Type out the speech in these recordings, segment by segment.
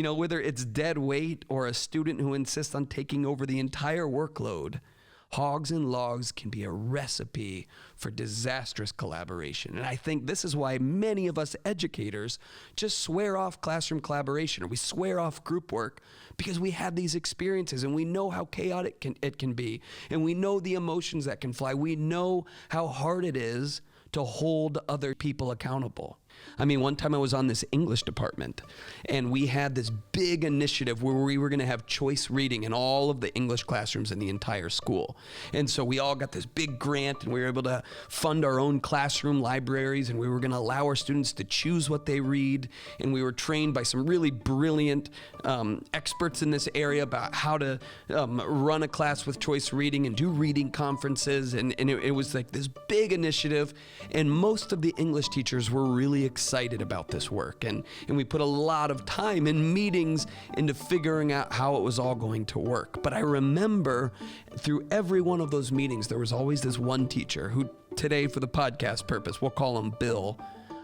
Whether it's dead weight or a student who insists on taking over the entire workload, hogs and logs can be a recipe for disastrous collaboration. And I think this is why many of us educators just swear off classroom collaboration, or we swear off group work, because we had these experiences and we know how chaotic it can be. And we know the emotions that can fly. We know how hard it is to hold other people accountable. One time I was on this English department and we had this big initiative where we were going to have choice reading in all of the English classrooms in the entire school. And so we all got this big grant and we were able to fund our own classroom libraries, and we were going to allow our students to choose what they read. And we were trained by some really brilliant experts in this area about how to run a class with choice reading and do reading conferences. And it was like this big initiative, and most of the English teachers were really excited about this work, and we put a lot of time in meetings into figuring out how it was all going to work. But I remember through every one of those meetings, there was always this one teacher who today, for the podcast purpose, we'll call him Bill.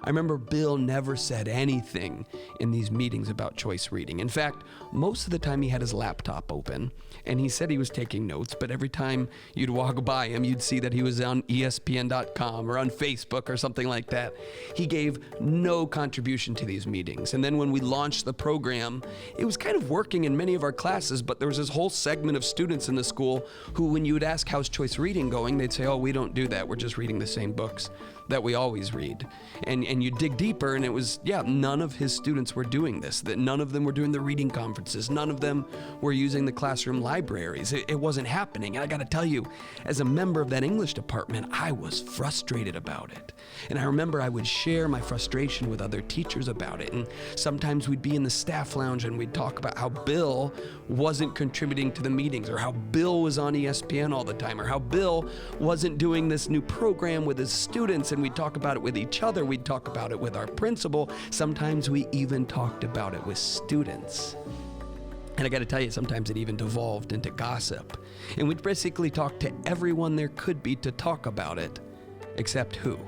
I remember Bill never said anything in these meetings about choice reading. In fact, most of the time he had his laptop open and he said he was taking notes, but every time you'd walk by him, you'd see that he was on ESPN.com or on Facebook or something like that. He gave no contribution to these meetings. And then when we launched the program, it was kind of working in many of our classes, but there was this whole segment of students in the school who, when you would ask, how's choice reading going, they'd say, oh, we don't do that. We're just reading the same books that we always read. And you dig deeper, and it was, none of his students were doing this, that none of them were doing the reading conferences, none of them were using the classroom libraries. It wasn't happening. And I got to tell you, as a member of that English department, I was frustrated about it. And I remember I would share my frustration with other teachers about it. And sometimes we'd be in the staff lounge and we'd talk about how Bill wasn't contributing to the meetings, or how Bill was on ESPN all the time, or how Bill wasn't doing this new program with his students. And we'd talk about it with each other. We'd talk about it with our principal. Sometimes we even talked about it with students. And I got to tell you, sometimes it even devolved into gossip. And we'd basically talk to everyone there could be to talk about it, except who?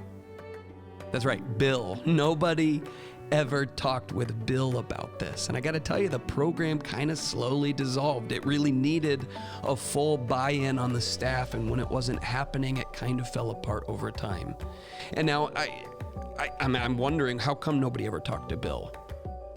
That's right, Bill. Nobody ever talked with Bill about this. And I got to tell you, the program kind of slowly dissolved. It really needed a full buy-in on the staff, and when it wasn't happening, it kind of fell apart over time. And now I'm wondering, how come nobody ever talked to Bill?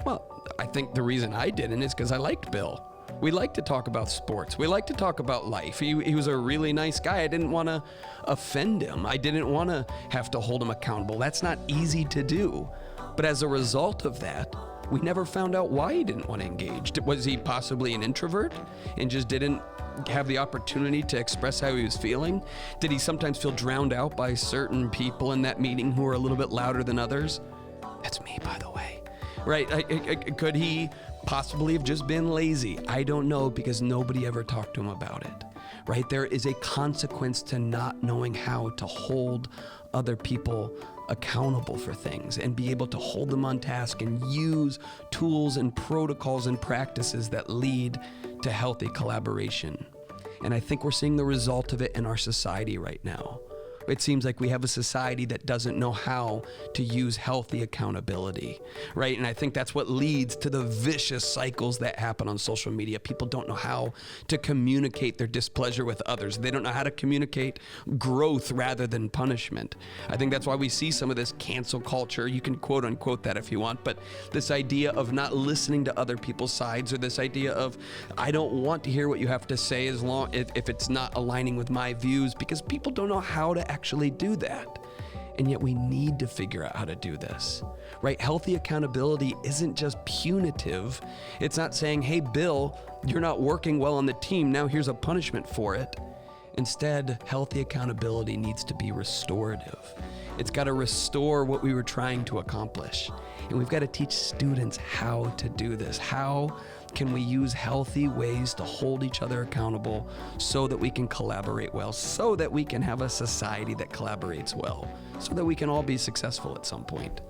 Well, I think the reason I didn't is because I liked Bill. We like to talk about sports. We like to talk about life. He was a really nice guy. I didn't want to offend him. I didn't want to have to hold him accountable. That's not easy to do. But as a result of that, we never found out why he didn't want to engage. Was he possibly an introvert and just didn't have the opportunity to express how he was feeling? Did he sometimes feel drowned out by certain people in that meeting who were a little bit louder than others? That's me, by the way. Right? Could he possibly have just been lazy? I don't know, because nobody ever talked to him about it. Right? There is a consequence to not knowing how to hold other people accountable for things and be able to hold them on task and use tools and protocols and practices that lead to healthy collaboration. And I think we're seeing the result of it in our society right now. It seems like we have a society that doesn't know how to use healthy accountability, right? And I think that's what leads to the vicious cycles that happen on social media. People don't know how to communicate their displeasure with others. They don't know how to communicate growth rather than punishment. I think that's why we see some of this cancel culture. You can quote unquote that if you want, but this idea of not listening to other people's sides, or this idea of, I don't want to hear what you have to say as long if it's not aligning with my views, because people don't know how to actually do that. And yet we need to figure out how to do this, right? Healthy accountability isn't just punitive. It's not saying, hey, Bill, you're not working well on the team. Now here's a punishment for it. Instead, healthy accountability needs to be restorative. It's got to restore what we were trying to accomplish. And we've got to teach students how to do this. How can we use healthy ways to hold each other accountable so that we can collaborate well, so that we can have a society that collaborates well, so that we can all be successful at some point?